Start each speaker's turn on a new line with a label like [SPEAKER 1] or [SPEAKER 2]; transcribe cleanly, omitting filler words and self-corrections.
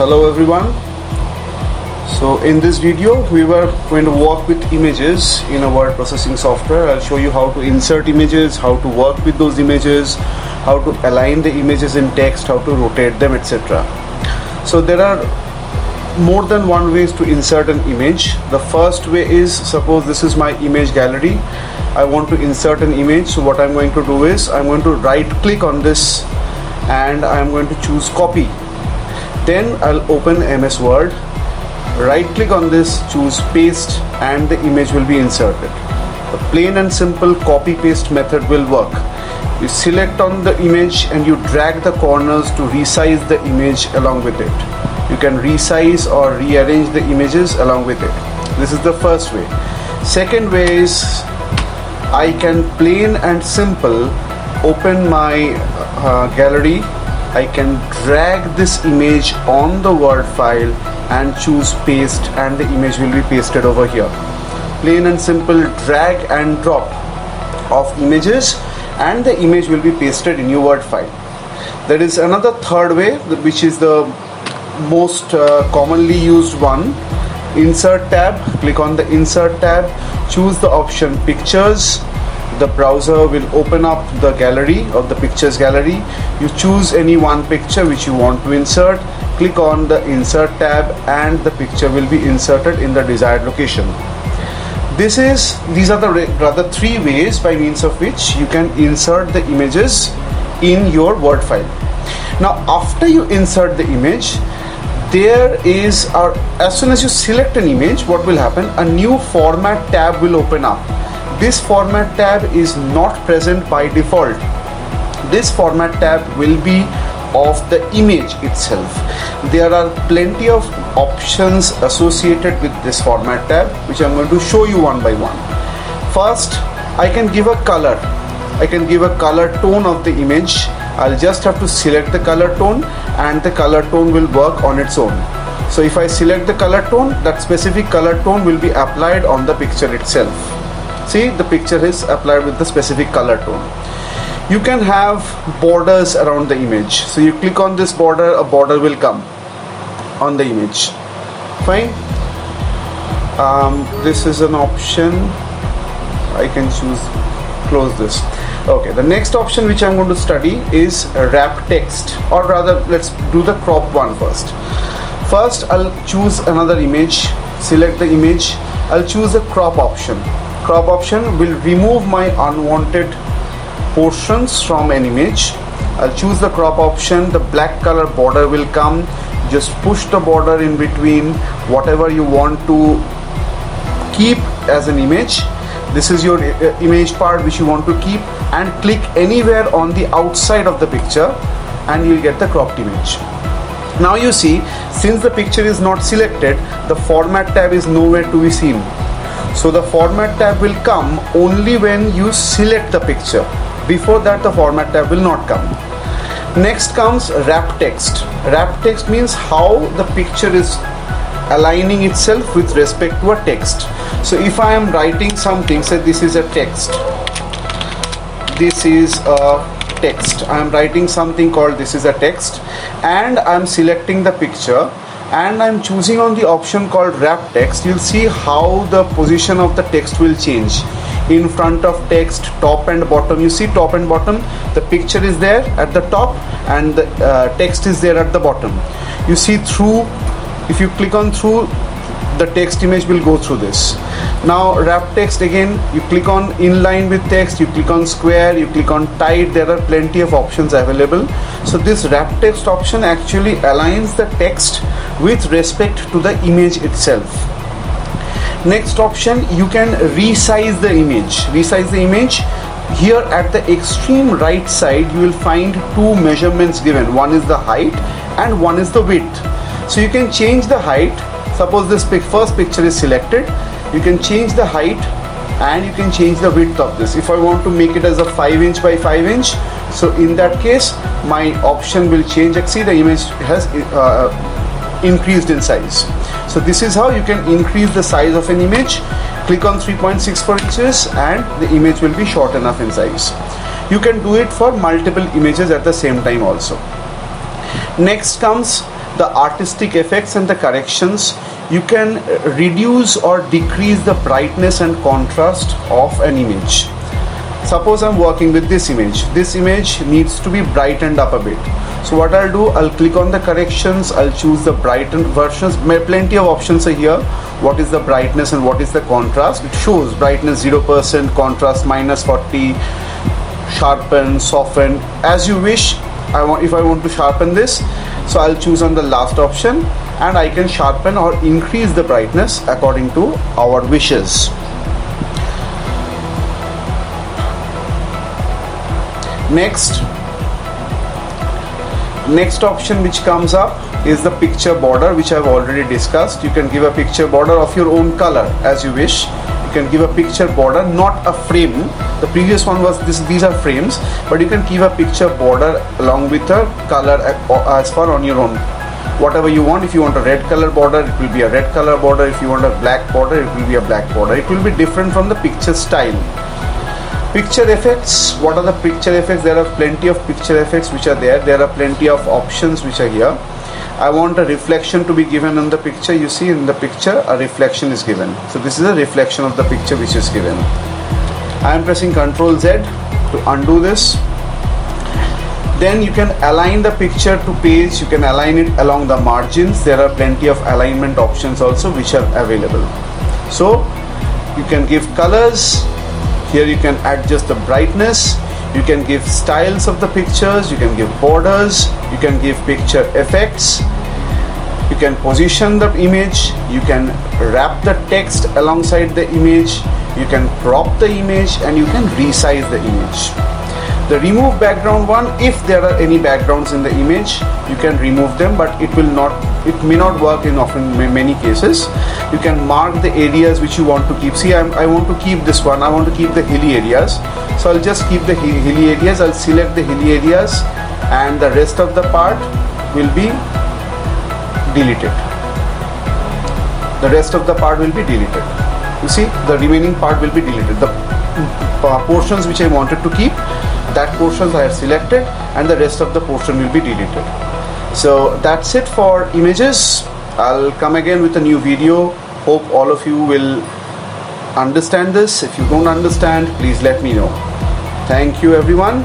[SPEAKER 1] Hello everyone. So in this video we were going to work with images in a word processing software. I'll show you how to insert images, how to work with those images, how to align the images in text, how to rotate them, etc. So there are more than one ways to insert an image. The first way is, suppose this is my image gallery. I want to insert an image. So what I'm going to do is I'm going to right click on this and I'm going to choose copy. Then I'll open MS Word, right click on this, choose paste, and the image will be inserted. The plain and simple copy paste method will work. You select on the image and you drag the corners to resize the image along with it. You can resize or rearrange the images along with it. This is the first way. Second way is I can plain and simple open my gallery. I can drag this image on the Word file and choose paste, and the image will be pasted over here. Plain and simple drag and drop of images and the image will be pasted in your Word file. There is another third way, which is the most commonly used one. Insert tab, click on the insert tab, choose the option pictures. The browser will open up the gallery of the pictures gallery. You choose any one picture which you want to insert, click on the insert tab, and the picture will be inserted in the desired location. These are the rather three ways by means of which you can insert the images in your Word file. Now after you insert the image, as soon as you select an image, what will happen? A new format tab will open up. This format tab is not present by default. This format tab will be of the image itself. There are plenty of options associated with this format tab, which I'm going to show you one by one. First, I can give a color. I can give a color tone of the image. I'll just have to select the color tone and the color tone will work on its own. So if I select the color tone, that specific color tone will be applied on the picture itself. See, the picture is applied with the specific color tone. You can have borders around the image. So you click on this border, a border will come on the image. Fine. This is an option. I can choose close this. Okay, the next option which I'm going to study is wrap text, or rather let's do the crop one first. First I'll choose another image, select the image. I'll choose a crop option. Crop option will remove my unwanted portions from an image. I'll choose the crop option. The black color border will come. Just push the border in between whatever you want to keep as an image. This is your image part which you want to keep, and click anywhere on the outside of the picture and you'll get the cropped image. Now you see, since the picture is not selected, the format tab is nowhere to be seen. So the format tab will come only when you select the picture. Before that, the format tab will not come. Next comes wrap text. Wrap text means how the picture is aligning itself with respect to a text. So if I am writing something, say this is a text. This is a text. I am writing something called this is a text, and I am selecting the picture and I'm choosing on the option called wrap text. You'll see how the position of the text will change. In front of text, top and bottom. You see top and bottom, the picture is there at the top and the text is there at the bottom. You see through, if you click on through, the text image will go through this. Now wrap text, again you click on inline with text, you click on square, you click on tight. There are plenty of options available. So this wrap text option actually aligns the text with respect to the image itself. Next option, you can resize the image. Resize the image. Here at the extreme right side you will find two measurements given. One is the height and one is the width. So you can change the height. Suppose this first picture is selected, you can change the height and you can change the width of this. If I want to make it as a 5 inch by 5 inch, so in that case my option will change. See, the image has increased in size. So this is how you can increase the size of an image. Click on 3.64 inches and the image will be short enough in size. You can do it for multiple images at the same time also. Next comes the artistic effects and the corrections, you can reduce or decrease the brightness and contrast of an image. Suppose I'm working with this image. This image needs to be brightened up a bit. So what I'll do, I'll click on the corrections, I'll choose the brightened versions. Plenty of options are here. What is the brightness and what is the contrast? It shows brightness 0%, contrast -40, sharpen, soften, as you wish. If I want to sharpen this, so I'll choose on the last option, and I can sharpen or increase the brightness according to our wishes. Next option which comes up is the picture border, which I've already discussed. You can give a picture border of your own color as you wish. You can give a picture border, not a frame. The previous one was these are frames, but you can give a picture border along with a color as per on your own. Whatever you want. If you want a red color border, it will be a red color border. If you want a black border, it will be a black border. It will be different from the picture style. Picture effects. What are the picture effects? There are plenty of picture effects which are there. There are plenty of options which are here. I want a reflection to be given in the picture. You see in the picture a reflection is given. So this is a reflection of the picture which is given. I am pressing Ctrl Z to undo this. Then you can align the picture to page. You can align it along the margins. There are plenty of alignment options also which are available. So you can give colors. Here you can adjust the brightness, you can give styles of the pictures, you can give borders, you can give picture effects, you can position the image, you can wrap the text alongside the image, you can crop the image, and you can resize the image. The remove background one, if there are any backgrounds in the image, you can remove them, but it may not work in many cases. You can mark the areas which you want to keep. See, I want to keep this one. I want to keep the hilly areas. So I'll just keep the hilly areas. I'll select the hilly areas, and the rest of the part will be deleted. The rest of the part will be deleted. You see, the remaining part will be deleted. The portions which I wanted to keep, that portions I have selected, and the rest of the portion will be deleted. So that's it for images. I'll come again with a new video. Hope all of you will understand this. If you don't understand, please let me know. Thank you everyone.